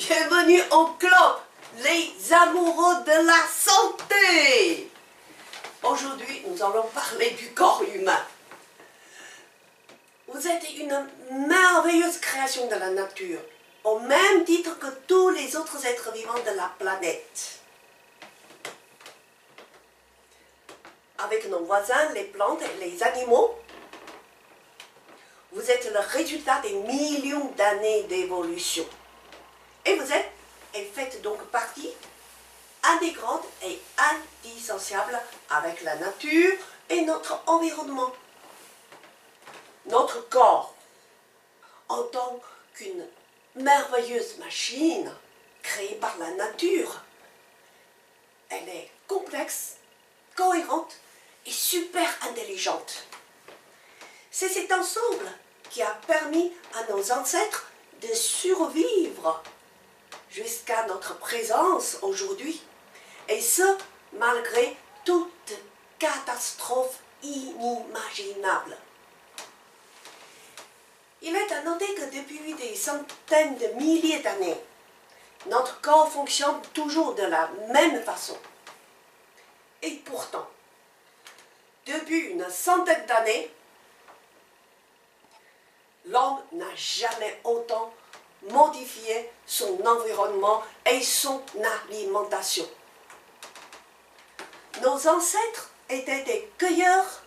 Bienvenue au club, les amoureux de la santé. Aujourd'hui, nous allons parler du corps humain. Vous êtes une merveilleuse création de la nature, au même titre que tous les autres êtres vivants de la planète. Avec nos voisins, les plantes et les animaux, vous êtes le résultat des millions d'années d'évolution. Et vous êtes et faites donc partie intégrante et indissociable avec la nature et notre environnement. Notre corps, en tant qu'une merveilleuse machine créée par la nature, elle est complexe, cohérente et super intelligente. C'est cet ensemble qui a permis à nos ancêtres de survivre jusqu'à notre présence aujourd'hui, et ce, malgré toute catastrophe inimaginable. Il est à noter que depuis des centaines de milliers d'années, notre corps fonctionne toujours de la même façon. Et pourtant, depuis une centaine d'années, l'homme n'a jamais autant modifié son environnement et son alimentation. Nos ancêtres étaient des cueilleurs,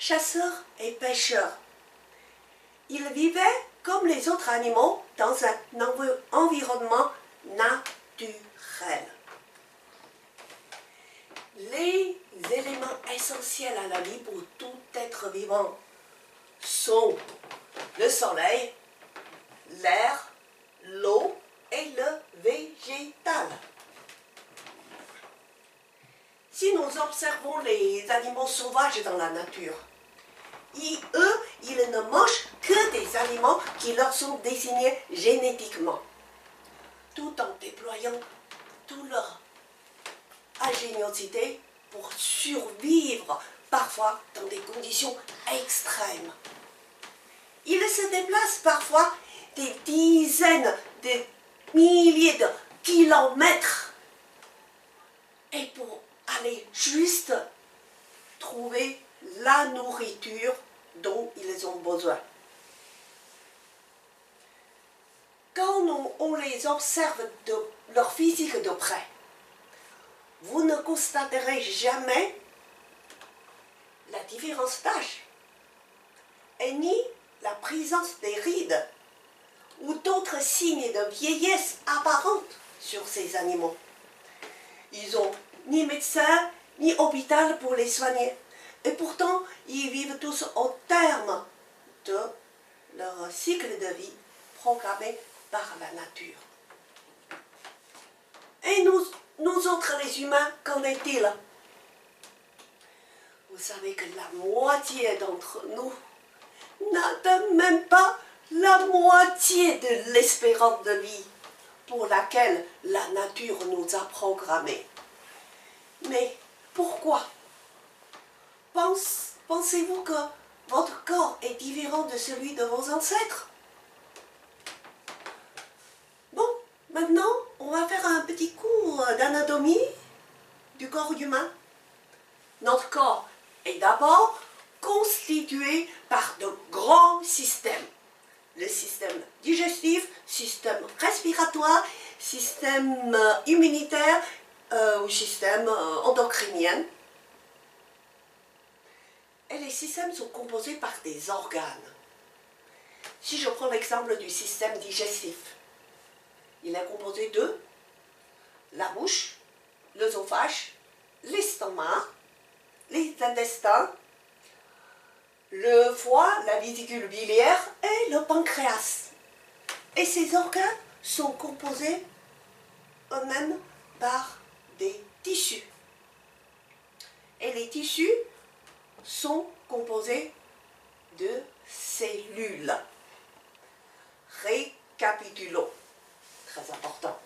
chasseurs et pêcheurs. Ils vivaient comme les autres animaux dans un environnement naturel. Les éléments essentiels à la vie pour tout être vivant sont le soleil, l'air, l'eau et le végétal. Si nous observons les animaux sauvages dans la nature, ils ne mangent que des aliments qui leur sont désignés génétiquement, tout en déployant toute leur ingéniosité pour survivre, parfois dans des conditions extrêmes. Ils se déplacent parfois des dizaines de milliers de kilomètres et pour aller juste trouver la nourriture dont ils ont besoin. Quand on les observe de leur physique de près, vous ne constaterez jamais la différence d'âge et ni la présence des rides ou d'autres signes de vieillesse apparente sur ces animaux. Ils n'ont ni médecin ni hôpital pour les soigner. Et pourtant, ils vivent tous au terme de leur cycle de vie programmé par la nature. Et nous autres les humains, qu'en est-il? Vous savez que la moitié d'entre nous n'atteint même pas la moitié de l'espérance de vie pour laquelle la nature nous a programmés. Mais pourquoi? Pensez-vous que votre corps est différent de celui de vos ancêtres? Bon, maintenant, on va faire un petit cours d'anatomie du corps humain. Notre corps est d'abord constitué par de grands systèmes. Le système digestif, système respiratoire, système immunitaire ou système endocrinien. Et les systèmes sont composés par des organes. Si je prends l'exemple du système digestif, il est composé de la bouche, l'œsophage, l'estomac, les intestins, le foie, la vésicule biliaire et le pancréas. Et ces organes sont composés eux-mêmes par des tissus. Et les tissus sont composés de cellules. Récapitulons. Très important.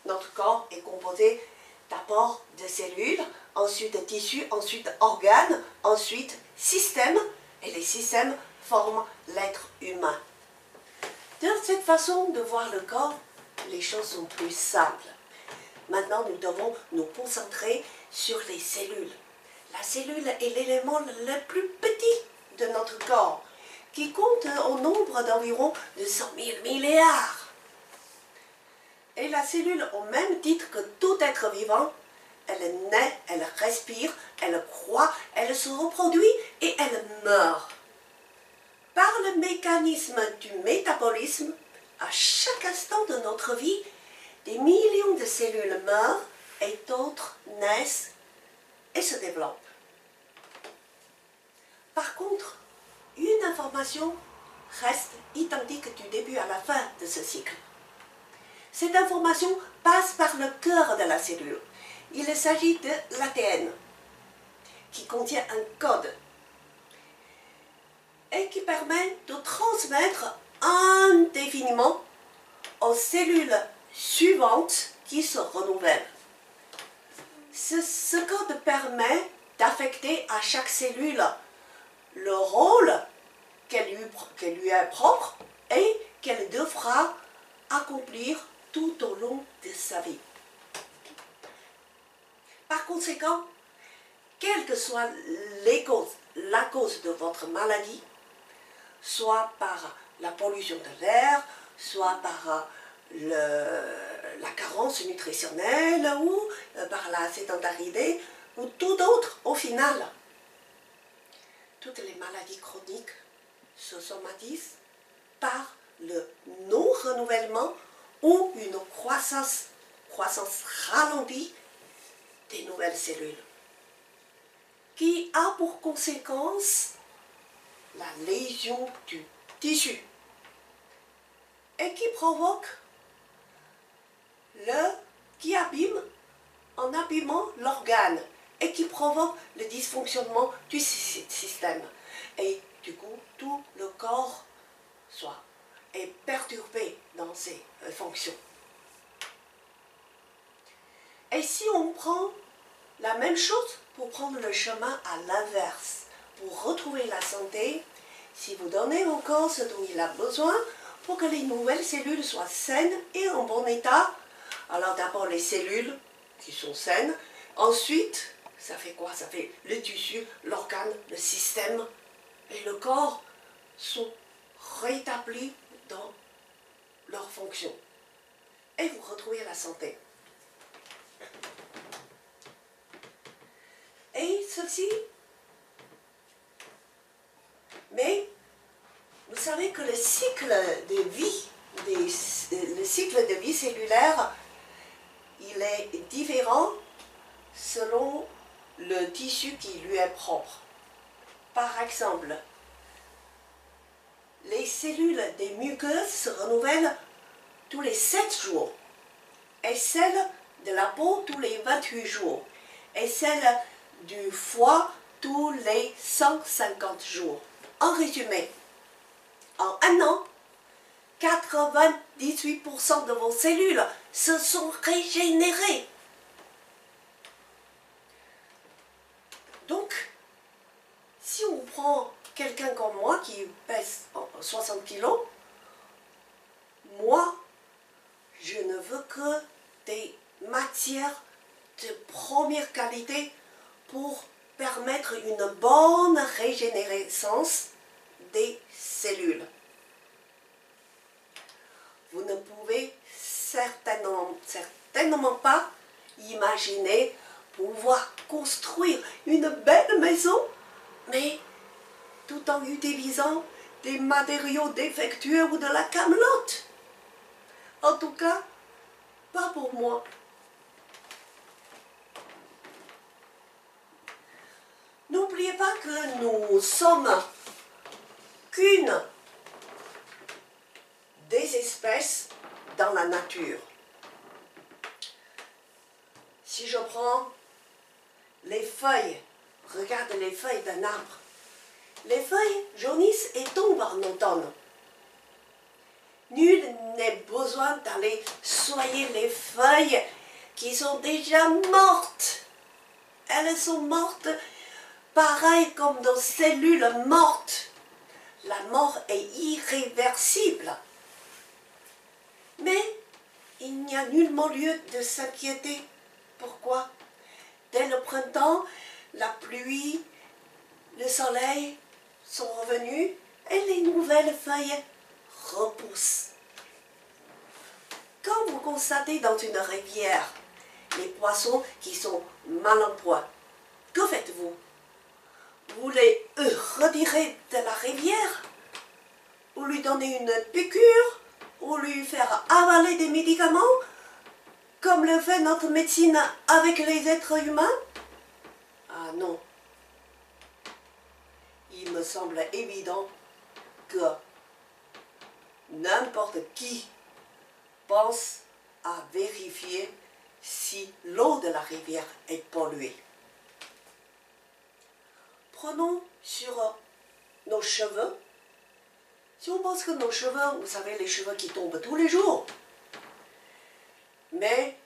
Notre corps est composé d'abord de cellules, ensuite de tissus, ensuite organes, ensuite systèmes, et les systèmes forment l'être humain. De cette façon de voir le corps, les choses sont plus simples. Maintenant, nous devons nous concentrer sur les cellules. La cellule est l'élément le plus petit de notre corps, qui compte au nombre d'environ de 100 000 milliards. Et la cellule, au même titre que tout être vivant, elle naît, elle respire, elle croît, elle se reproduit et elle meurt. Par le mécanisme du métabolisme, à chaque instant de notre vie, des millions de cellules meurent et d'autres naissent et se développent. Par contre, une information reste identique du début à la fin de ce cycle. Cette information passe par le cœur de la cellule. Il s'agit de l'ADN, qui contient un code et qui permet de transmettre indéfiniment aux cellules suivantes qui se renouvellent. Ce code permet d'affecter à chaque cellule le rôle qu'elle lui est propre et qu'elle devra accomplir tout au long de sa vie. Par conséquent, quelle que soit la cause de votre maladie, soit par la pollution de l'air, soit par la carence nutritionnelle ou par la sédentarité ou tout autre, au final, toutes les maladies chroniques se somatisent par le non-renouvellement ou une croissance ralentie des nouvelles cellules, qui a pour conséquence la lésion du tissu et qui provoque en abîmant l'organe et qui provoque le dysfonctionnement du système. Et du coup, tout le corps est perturbé dans ses fonctions. Et si on prend la même chose pour prendre le chemin à l'inverse, pour retrouver la santé, si vous donnez au corps ce dont il a besoin pour que les nouvelles cellules soient saines et en bon état, alors d'abord les cellules qui sont saines, ensuite, ça fait quoi? Ça fait le tissu, l'organe, le système et le corps sont rétablis dans leurs fonctions. Et vous retrouvez la santé. Et ceci, mais vous savez que le cycle de vie cellulaire, il est différent selon le tissu qui lui est propre. Par exemple, les cellules des muqueuses se renouvellent tous les 7 jours, et celles de la peau tous les 28 jours, et celles du foie tous les 150 jours. En résumé, en un an, 98% de vos cellules se sont régénérées. Donc, si on prend quelqu'un comme moi qui pèse 60 kg, moi, je ne veux que des matières de première qualité pour permettre une bonne régénérescence des cellules. Vous ne pouvez certainement pas imaginer pouvoir construire une belle maison, mais tout en utilisant des matériaux défectueux ou de la camelote. En tout cas, pas pour moi. N'oubliez pas que nous sommes qu'une des espèces dans la nature. Si je prends les feuilles, regarde les feuilles d'un arbre. Les feuilles jaunissent et tombent en automne. Nul n'est besoin d'aller soigner les feuilles qui sont déjà mortes. Elles sont mortes pareil comme nos cellules mortes. La mort est irréversible. Mais n'y a nullement lieu de s'inquiéter. Pourquoi? Dès le printemps, la pluie, le soleil sont revenus et les nouvelles feuilles repoussent. Quand vous constatez dans une rivière les poissons qui sont mal en point, que faites-vous? Vous les retirez de la rivière, ou lui donnez une piqûre, ou lui faire avaler des médicaments, comme le fait notre médecine avec les êtres humains? Ah non. Il me semble évident que n'importe qui pense à vérifier si l'eau de la rivière est polluée. Prenons sur nos cheveux. Si on pense que nos cheveux, vous savez, les cheveux qui tombent tous les jours, mais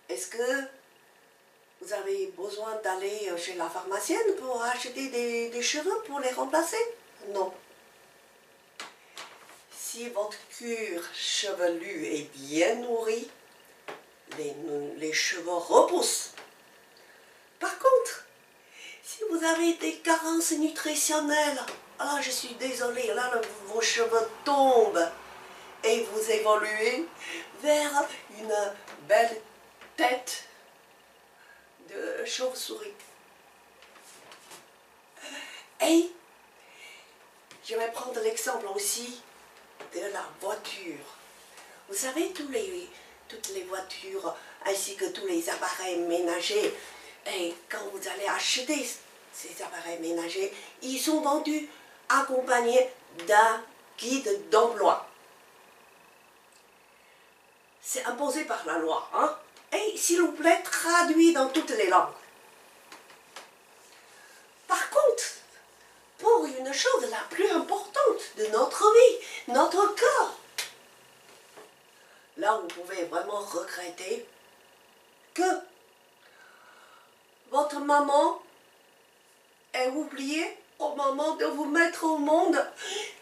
est-ce que vous avez besoin d'aller chez la pharmacienne pour acheter des cheveux pour les remplacer? Non. Si votre cuir chevelu est bien nourri, les cheveux repoussent. Par contre, si vous avez des carences nutritionnelles, alors je suis désolée, là vos cheveux tombent et vous évoluez vers une belle tête de chauve-souris. Et je vais prendre l'exemple aussi de la voiture. Vous savez, toutes les voitures ainsi que tous les appareils ménagers, et quand vous allez acheter ces appareils ménagers, ils sont vendus accompagnés d'un guide d'emploi. C'est imposé par la loi, hein? Et s'il vous plaît, traduit dans toutes les langues. Par contre, pour une chose la plus importante de notre vie, notre corps, là vous pouvez vraiment regretter que votre maman ait oublié au moment de vous mettre au monde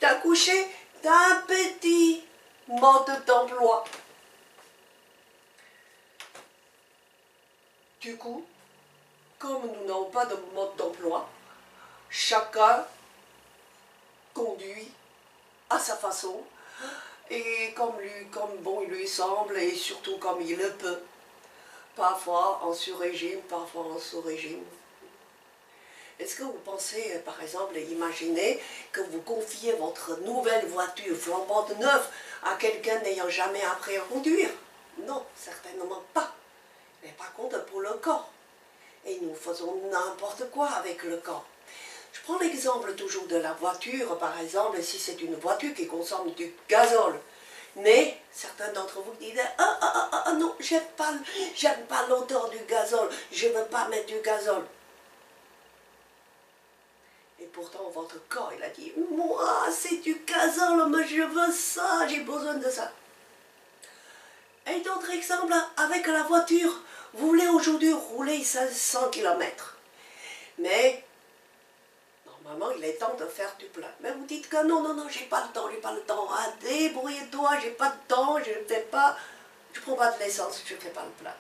d'accoucher d'un petit mode d'emploi. Du coup, comme nous n'avons pas de mode d'emploi, chacun conduit à sa façon et comme bon il lui semble et surtout comme il le peut. Parfois en sur-régime, parfois en sous-régime. Est-ce que vous pensez, par exemple, imaginez que vous confiez votre nouvelle voiture flambante neuve à quelqu'un n'ayant jamais appris à conduire? Non, certainement pas. Mais par contre pour le corps. Et nous faisons n'importe quoi avec le corps. Je prends l'exemple toujours de la voiture, par exemple, si c'est une voiture qui consomme du gazole. Mais certains d'entre vous disent non, j'aime pas l'odeur du gazole, je ne veux pas mettre du gazole. Et pourtant votre corps, il a dit, moi c'est du gazole, mais je veux ça, j'ai besoin de ça. Et d'autres exemples avec la voiture. Vous voulez aujourd'hui rouler 500 km. Mais normalement, il est temps de faire du plein. Mais vous dites que non, j'ai pas le temps. Ah, débrouille-toi, j'ai pas de temps, je prends pas de l'essence, je fais pas le plein.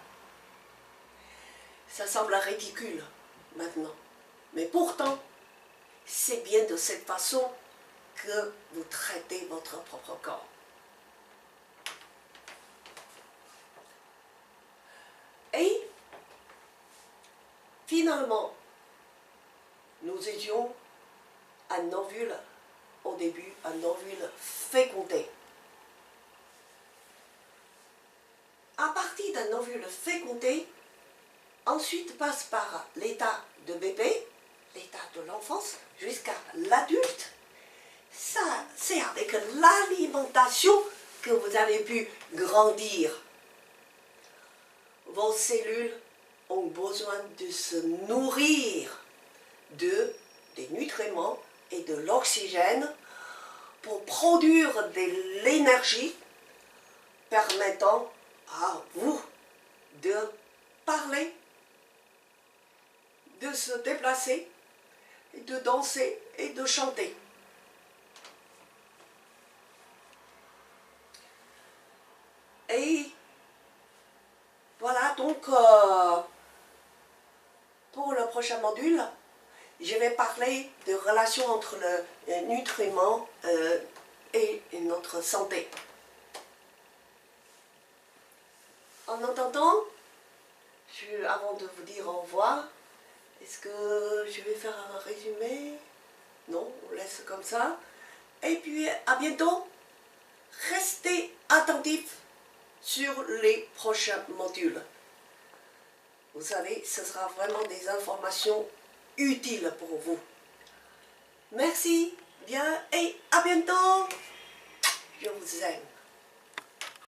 Ça semble ridicule maintenant. Mais pourtant, c'est bien de cette façon que vous traitez votre propre corps. Et finalement, nous étions un ovule, au début, un ovule fécondé. À partir d'un ovule fécondé, ensuite passe par l'état de bébé, l'état de l'enfance, jusqu'à l'adulte. Ça, c'est avec l'alimentation que vous avez pu grandir. Vos cellules ont besoin de se nourrir des nutriments et de l'oxygène pour produire de l'énergie permettant à vous de parler, de se déplacer, de danser et de chanter. Et prochain module, je vais parler de relations entre le nutriment et notre santé. En attendant, avant de vous dire au revoir, est-ce que je vais faire un résumé? Non, on laisse comme ça. Et puis à bientôt. Restez attentifs sur les prochains modules. Vous savez, ce sera vraiment des informations utiles pour vous. Merci bien et à bientôt. Je vous aime.